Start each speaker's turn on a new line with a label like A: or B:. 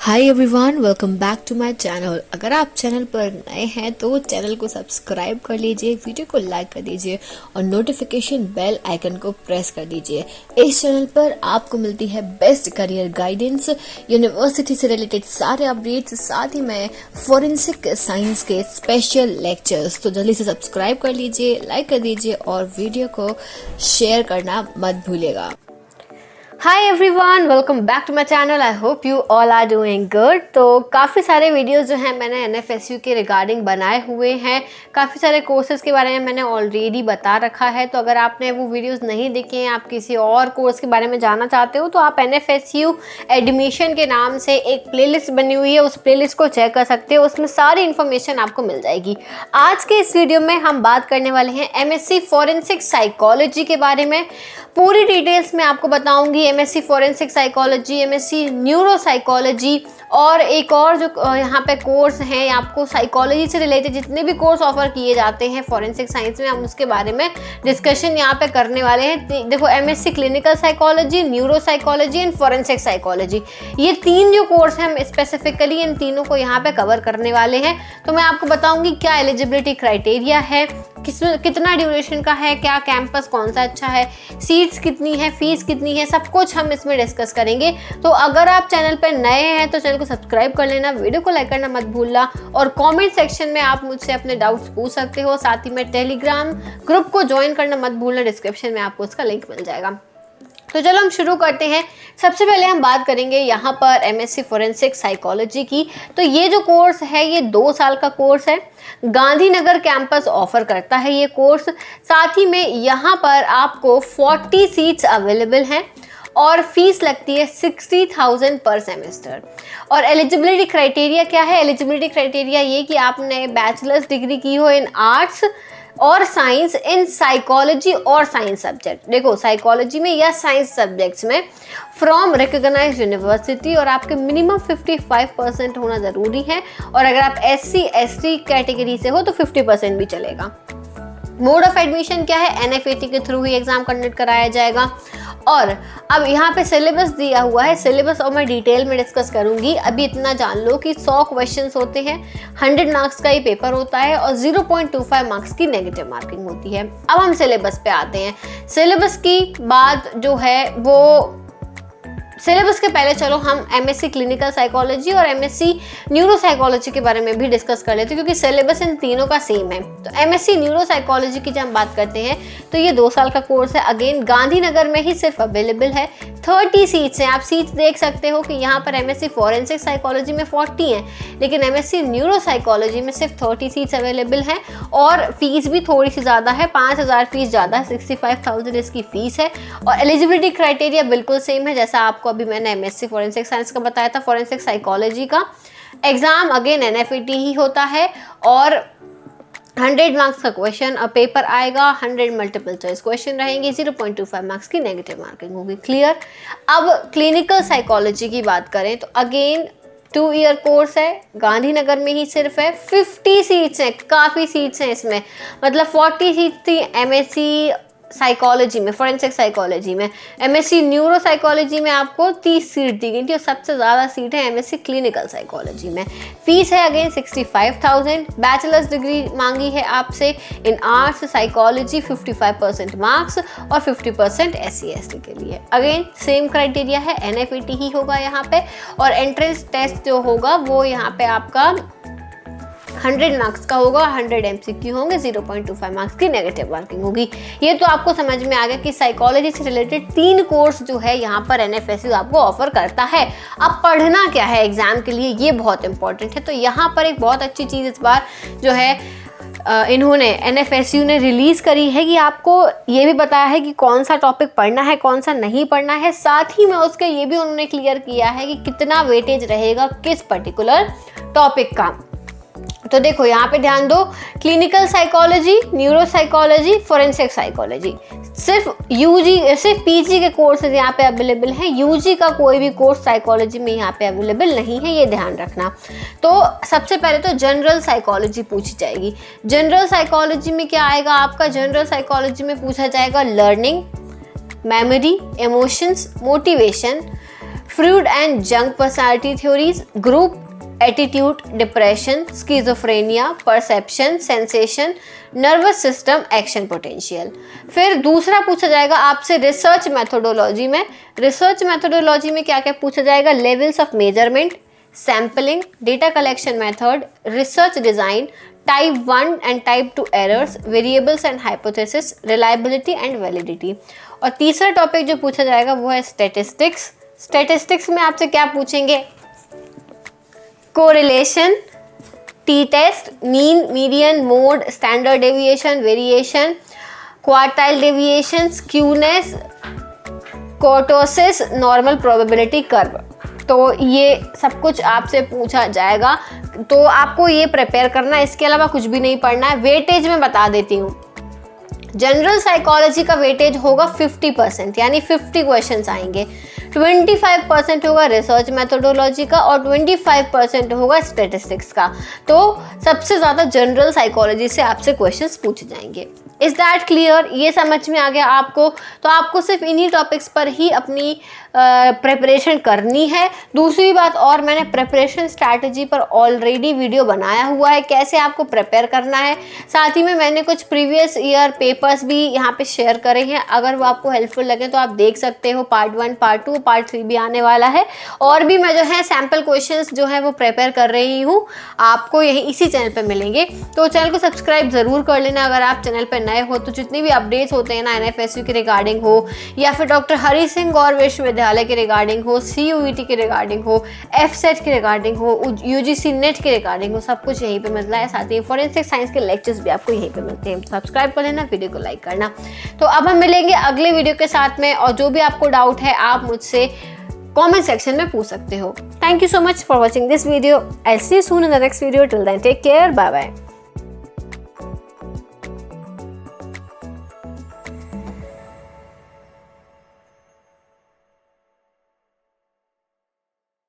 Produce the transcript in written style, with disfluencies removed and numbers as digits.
A: Hi everyone, welcome back to my channel. अगर आप channel पर नए हैं तो चैनल को सब्सक्राइब कर लीजिए, वीडियो को लाइक कर दीजिए और नोटिफिकेशन बेल आइकन को प्रेस कर दीजिए। इस चैनल पर आपको मिलती है बेस्ट करियर गाइडेंस, यूनिवर्सिटी से रिलेटेड सारे अपडेट्स, साथ ही में फॉरेंसिक साइंस के स्पेशल लेक्चर्स। तो जल्दी से सब्सक्राइब कर लीजिए, लाइक कर दीजिए और वीडियो को शेयर करना मत भूलिएगा।
B: Hi everyone, welcome back to my channel. I hope you all are doing good. तो काफ़ी सारे वीडियोस जो हैं मैंने एनएफएसयू के रिगार्डिंग बनाए हुए हैं। काफ़ी सारे कोर्सेज के बारे में मैंने ऑलरेडी बता रखा है। तो अगर आपने वो वीडियोस नहीं देखे हैं, आप किसी और कोर्स के बारे में जानना चाहते हो, तो आप एनएफएसयू एडमिशन के नाम से एक प्लेलिस्ट बनी हुई है, उस प्लेलिस्ट को चेक कर सकते हो। उसमें सारी इन्फॉर्मेशन आपको मिल जाएगी। आज के इस वीडियो में हम बात करने वाले हैं एमएससी फॉरेंसिक साइकोलॉजी के बारे में। पूरी डिटेल्स में आपको बताऊंगी। MSc forensic psychology, MSc neuro psychology और एक और जो यहाँ पे कोर्स हैं, आपको साइकोलॉजी से रिलेटेड जितने भी कोर्स ऑफर किए जाते हैं फॉरेंसिक साइंस में, हम उसके बारे में डिस्कशन यहाँ पे करने वाले हैं। देखो, MSc clinical psychology, neuro psychology and forensic psychology, ये तीन जो कोर्स हैं हम स्पेसिफिकली इन तीनों को यहाँ पे कवर करने वाले हैं। तो मैं आपको बताऊंगी क्या एलिजिबिलिटी क्राइटेरिया है, कितना ड्यूरेशन का है, क्या कैंपस कौन सा अच्छा है, सीट्स कितनी है, फीस कितनी है, सब कुछ हम इसमें डिस्कस करेंगे। तो अगर आप चैनल पर नए हैं तो चैनल को सब्सक्राइब कर लेना, वीडियो को लाइक करना मत भूलना और कमेंट सेक्शन में आप मुझसे अपने डाउट्स पूछ सकते हो। साथ ही में टेलीग्राम ग्रुप को ज्वाइन करना मत भूलना, डिस्क्रिप्शन में आपको उसका लिंक मिल जाएगा। तो चलो हम शुरू करते हैं। सबसे पहले हम बात करेंगे यहाँ पर एमएससी फॉरेंसिक साइकोलॉजी की। तो ये जो कोर्स है ये 2 साल का कोर्स है। गांधीनगर कैंपस ऑफर करता है ये कोर्स। साथ ही में यहाँ पर आपको 40 सीट्स अवेलेबल हैं और फीस लगती है 60,000 पर सेमेस्टर। और एलिजिबिलिटी क्राइटेरिया क्या है? एलिजिबिलिटी क्राइटेरिया ये कि आपने बैचलर्स डिग्री की हो इन आर्ट्स और साइंस इन साइकोलॉजी और साइंस सब्जेक्ट। देखो, साइकोलॉजी में या साइंस सब्जेक्ट्स में फ्रॉम रिकॉग्नाइज्ड यूनिवर्सिटी, और आपके मिनिमम 55% होना ज़रूरी है। और अगर आप SC ST कैटेगरी से हो तो 50% भी चलेगा। मोड ऑफ एडमिशन क्या है? NFAT के थ्रू ही एग्जाम कंडक्ट कराया जाएगा। और अब यहाँ पे सिलेबस दिया हुआ है। सिलेबस और मैं डिटेल में डिस्कस करूंगी। अभी इतना जान लो कि 100 क्वेश्चंस होते हैं, 100 मार्क्स का ये पेपर होता है और 0.25 मार्क्स की नेगेटिव मार्किंग होती है। अब हम सिलेबस पे आते हैं। सिलेबस की बात जो है वो, सिलेबस के पहले चलो हम एमएससी क्लिनिकल साइकोलॉजी और एमएससी न्यूरो साइकोलॉजी के बारे में भी डिस्कस कर लेते हैं, क्योंकि सिलेबस इन तीनों का सेम है। तो एमएससी न्यूरो साइकोलॉजी की जब हम बात करते हैं तो ये 2 साल का कोर्स है। अगेन गांधीनगर में ही सिर्फ अवेलेबल है। 30 सीट्स हैं। आप सीट्स देख सकते हो कि यहाँ पर एमएससी फॉरेंसिक साइकोलॉजी में 40 हैं, लेकिन एमएससी न्यूरो साइकोलॉजी में सिर्फ 30 सीट्स अवेलेबल हैं। और फीस भी थोड़ी सी ज़्यादा है, 5,000 फीस ज़्यादा है, 65,000 इसकी फीस है। और एलिजिबिलिटी क्राइटेरिया बिल्कुल सेम है जैसा आपको अभी मैंने एमएससी फॉरेंसिक साइंस का बताया था। फॉरेंसिक साइकोलॉजी का एग्जाम अगेन NFAT ही होता है और 100 मार्क्स का क्वेश्चन और पेपर आएगा। 100 मल्टीपल चॉइस क्वेश्चन रहेंगे, 0.25 मार्क्स की नेगेटिव मार्किंग होगी। क्लियर? अब क्लिनिकल साइकोलॉजी की बात करें तो अगेन 2 ईयर कोर्स है, गांधीनगर में ही सिर्फ है। 50 सीट्स हैं, काफ़ी सीट्स हैं इसमें। मतलब 40 सीट्स थी एमएससी साइकोलॉजी में, फॉरेंसिक साइकोलॉजी में। एमएससी न्यूरो साइकोलॉजी में आपको 30 सीट दी गई थी और सबसे ज़्यादा सीट है एमएससी क्लिनिकल साइकोलॉजी में। फीस है अगेन 65,000। बैचलर्स डिग्री मांगी है आपसे इन आर्ट्स साइकोलॉजी, 55% मार्क्स और 50% SC ST के लिए। अगेन सेम क्राइटेरिया है, NFAT ही होगा यहाँ पे। और एंट्रेंस टेस्ट जो होगा वो यहाँ पे आपका 100 मार्क्स का होगा, 100 MCQ होंगे, 0.25 मार्क्स की नेगेटिव मार्किंग होगी। ये तो आपको समझ में आ गया कि साइकोलॉजी से रिलेटेड 3 कोर्स जो है यहाँ पर एनएफएसयू आपको ऑफर करता है। अब पढ़ना क्या है एग्जाम के लिए, ये बहुत इंपॉर्टेंट है। तो यहाँ पर एक बहुत अच्छी चीज़ इस बार जो है इन्होंने एनएफएसयू ने रिलीज़ करी है कि आपको ये भी बताया है कि कौन सा टॉपिक पढ़ना है, कौन सा नहीं पढ़ना है। साथ ही में उसके ये भी उन्होंने क्लियर किया है कि कितना वेटेज रहेगा किस पर्टिकुलर टॉपिक का। तो देखो यहाँ पे ध्यान दो, clinical psychology, neuro psychology, forensic psychology, सिर्फ PG के कोर्सेज यहाँ पे अवेलेबल हैं। UG का कोई भी कोर्स साइकोलॉजी में यहाँ पे अवेलेबल नहीं है, ये ध्यान रखना। तो सबसे पहले तो जनरल साइकोलॉजी पूछी जाएगी। जनरल साइकोलॉजी में क्या आएगा आपका? जनरल साइकोलॉजी में पूछा जाएगा learning, memory, emotions, motivation, Freud and Jung personality theories, group attitude, depression, schizophrenia, perception, sensation, nervous system, action potential. फिर दूसरा पूछा जाएगा आपसे रिसर्च मेथोडोलॉजी में। रिसर्च मेथोडोलॉजी में क्या क्या पूछा जाएगा, levels of measurement, sampling, data collection method, research design, type 1 and type 2 errors, variables and hypothesis, reliability and validity. और तीसरा टॉपिक जो पूछा जाएगा वो है स्टैटिस्टिक्स। स्टैटिस्टिक्स में आपसे क्या पूछेंगे, correlation, T test, mean, median, mode, standard deviation, variation, quartile deviation, skewness, kurtosis, normal probability curve. तो ये सब कुछ आपसे पूछा जाएगा, तो आपको ये प्रिपेयर करना है, इसके अलावा कुछ भी नहीं पढ़ना है। वेटेज में बता देती हूँ, जनरल साइकोलॉजी का वेटेज होगा 50%, यानी 50 क्वेश्चंस आएंगे। 25% होगा रिसर्च मेथोडोलॉजी का और 25% होगा स्टैटिस्टिक्स का। तो सबसे ज़्यादा जनरल साइकोलॉजी से आपसे क्वेश्चंस पूछे जाएंगे। Is that clear? ये समझ में आ गया आपको? तो आपको सिर्फ इन्हीं टॉपिक्स पर ही अपनी प्रिपरेशन करनी है। दूसरी बात और, मैंने प्रिपरेशन स्ट्रैटेजी पर ऑलरेडी वीडियो बनाया हुआ है, कैसे आपको प्रिपेयर करना है। साथ ही में मैंने कुछ प्रीवियस ईयर पेपर्स भी यहाँ पे शेयर करे हैं, अगर वो आपको हेल्पफुल लगे तो आप देख सकते हो। पार्ट 1, पार्ट 2, पार्ट 3 भी आने वाला है। और भी मैं जो है सैम्पल क्वेश्चंस जो है वो प्रिपेयर कर रही हूँ, आपको यही इसी चैनल पर मिलेंगे। तो चैनल को सब्सक्राइब ज़रूर कर लेना अगर आप चैनल पर नए हो। तो जितनी भी अपडेट्स होते हैं ना, NFSU के रिगार्डिंग हो या फिर डॉक्टर हरि सिंह गौर विश्वविद्यालय के रिगार्डिंग हो, CUET के रिगार्डिंग हो, FSET के रिगार्डिंग हो, UGC नेट के रिगार्डिंग हो, सब कुछ यहीं पे मिलता है। साथ ही फॉरेंसिक साइंस के लेक्चर्स भी आपको यहीं पे मिलते हैं। सब्सक्राइब कर लेना, वीडियो को लाइक करना। तो अब हम मिलेंगे अगले वीडियो के साथ में, और जो भी आपको डाउट है आप मुझसे कमेंट सेक्शन में पूछ सकते हो। Thank you so much for watching this video. I see you soon in the next video. Till then take care, bye bye.